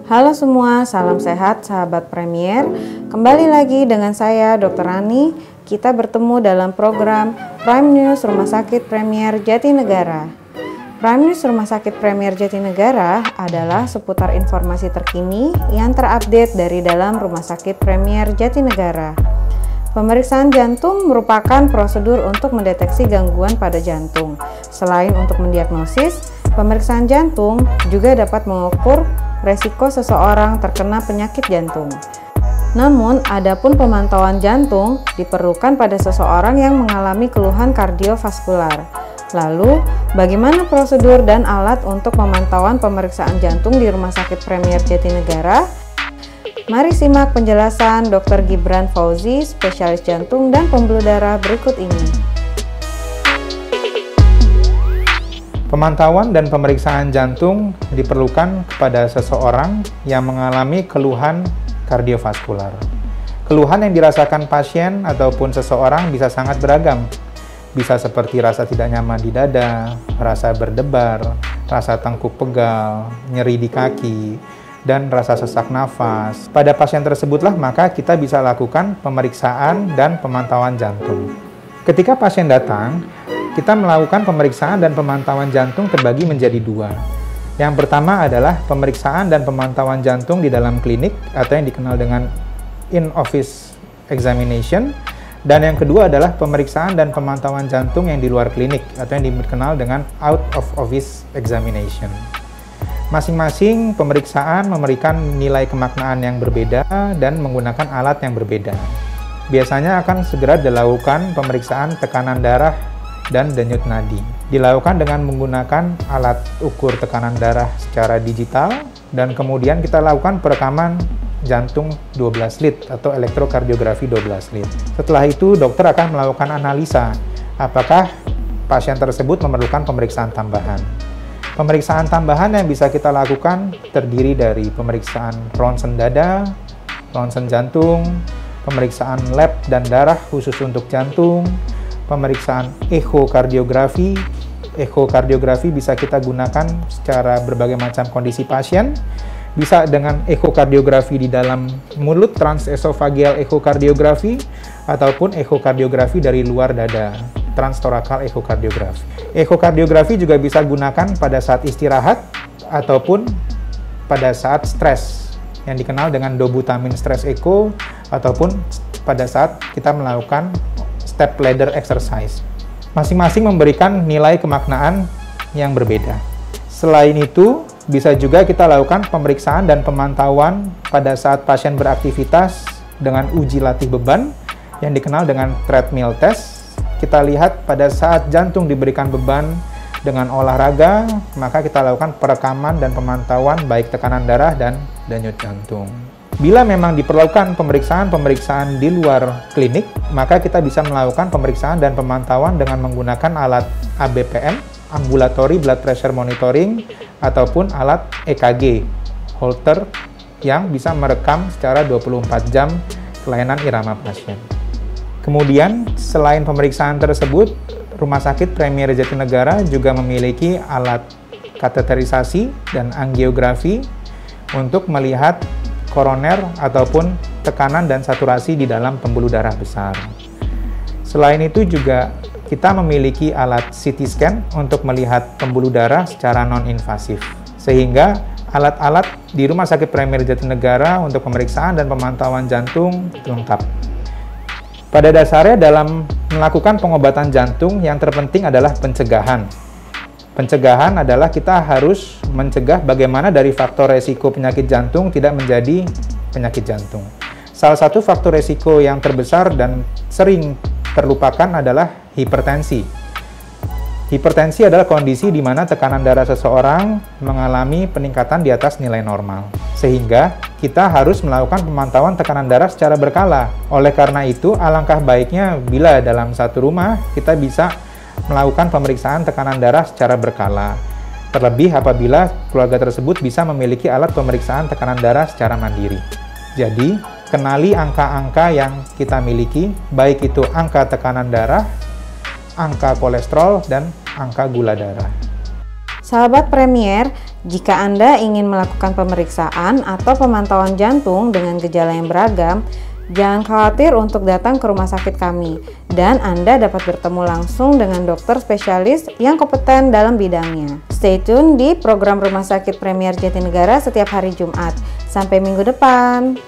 Halo semua, salam sehat sahabat Premier. Kembali lagi dengan saya Dr. Rani. Kita bertemu dalam program Prime News Rumah Sakit Premier Jatinegara. Prime News Rumah Sakit Premier Jatinegara adalah seputar informasi terkini yang terupdate dari dalam Rumah Sakit Premier Jatinegara. Pemeriksaan jantung merupakan prosedur untuk mendeteksi gangguan pada jantung. Selain untuk mendiagnosis, pemeriksaan jantung juga dapat mengukur resiko seseorang terkena penyakit jantung. Namun, adapun pemantauan jantung diperlukan pada seseorang yang mengalami keluhan kardiovaskular. Lalu, bagaimana prosedur dan alat untuk pemantauan pemeriksaan jantung di Rumah Sakit Premier Jatinegara? Mari simak penjelasan Dr. Gibran Fauzi, spesialis jantung dan pembuluh darah berikut ini. Pemantauan dan pemeriksaan jantung diperlukan kepada seseorang yang mengalami keluhan kardiovaskular. Keluhan yang dirasakan pasien ataupun seseorang bisa sangat beragam. Bisa seperti rasa tidak nyaman di dada, rasa berdebar, rasa tengkuk pegal, nyeri di kaki, dan rasa sesak nafas. Pada pasien tersebutlah maka kita bisa lakukan pemeriksaan dan pemantauan jantung. Ketika pasien datang, kita melakukan pemeriksaan dan pemantauan jantung terbagi menjadi dua. Yang pertama adalah pemeriksaan dan pemantauan jantung di dalam klinik atau yang dikenal dengan in-office examination. Dan yang kedua adalah pemeriksaan dan pemantauan jantung yang di luar klinik atau yang dikenal dengan out-of-office examination. Masing-masing pemeriksaan memberikan nilai kemaknaan yang berbeda dan menggunakan alat yang berbeda. Biasanya akan segera dilakukan pemeriksaan tekanan darah dan denyut nadi. Dilakukan dengan menggunakan alat ukur tekanan darah secara digital dan kemudian kita lakukan perekaman jantung 12 lead atau elektrokardiografi 12 lead. Setelah itu dokter akan melakukan analisa apakah pasien tersebut memerlukan pemeriksaan tambahan. Pemeriksaan tambahan yang bisa kita lakukan terdiri dari pemeriksaan ronsen dada, ronsen jantung, pemeriksaan lab dan darah khusus untuk jantung, pemeriksaan ekokardiografi. Ekokardiografi bisa kita gunakan secara berbagai macam kondisi pasien. Bisa dengan ekokardiografi di dalam mulut, transesofageal ekokardiografi, ataupun ekokardiografi dari luar dada, transtorakal ekokardiografi. Ekokardiografi juga bisa gunakan pada saat istirahat ataupun pada saat stres, yang dikenal dengan dobutamin stress echo, ataupun pada saat kita melakukan step ladder exercise. Masing-masing memberikan nilai kemaknaan yang berbeda. Selain itu, bisa juga kita lakukan pemeriksaan dan pemantauan pada saat pasien beraktivitas dengan uji latih beban yang dikenal dengan treadmill test. Kita lihat pada saat jantung diberikan beban dengan olahraga, maka kita lakukan perekaman dan pemantauan baik tekanan darah dan denyut jantung. Bila memang diperlukan pemeriksaan di luar klinik, maka kita bisa melakukan pemeriksaan dan pemantauan dengan menggunakan alat ABPM, Ambulatory Blood Pressure Monitoring, ataupun alat EKG, Holter, yang bisa merekam secara 24 jam kelainan irama pasien. Kemudian, selain pemeriksaan tersebut, Rumah Sakit Premier Jatinegara juga memiliki alat kateterisasi dan angiografi untuk melihat koroner ataupun tekanan dan saturasi di dalam pembuluh darah besar. Selain itu juga kita memiliki alat CT scan untuk melihat pembuluh darah secara non-invasif. Sehingga alat-alat di Rumah Sakit Premier Jatinegara untuk pemeriksaan dan pemantauan jantung lengkap. Pada dasarnya dalam melakukan pengobatan jantung yang terpenting adalah pencegahan. Pencegahan adalah kita harus mencegah bagaimana dari faktor resiko penyakit jantung tidak menjadi penyakit jantung. Salah satu faktor resiko yang terbesar dan sering terlupakan adalah hipertensi. Hipertensi adalah kondisi di mana tekanan darah seseorang mengalami peningkatan di atas nilai normal. Sehingga kita harus melakukan pemantauan tekanan darah secara berkala. Oleh karena itu, alangkah baiknya bila dalam satu rumah kita bisa melakukan pemeriksaan tekanan darah secara berkala. Terlebih apabila keluarga tersebut bisa memiliki alat pemeriksaan tekanan darah secara mandiri. Jadi, kenali angka-angka yang kita miliki, baik itu angka tekanan darah, angka kolesterol, dan angka gula darah. Sahabat Premier, jika Anda ingin melakukan pemeriksaan atau pemantauan jantung dengan gejala yang beragam, jangan khawatir untuk datang ke rumah sakit kami, dan Anda dapat bertemu langsung dengan dokter spesialis yang kompeten dalam bidangnya. Stay tune di program Rumah Sakit Premier Jatinegara setiap hari Jumat. Sampai minggu depan.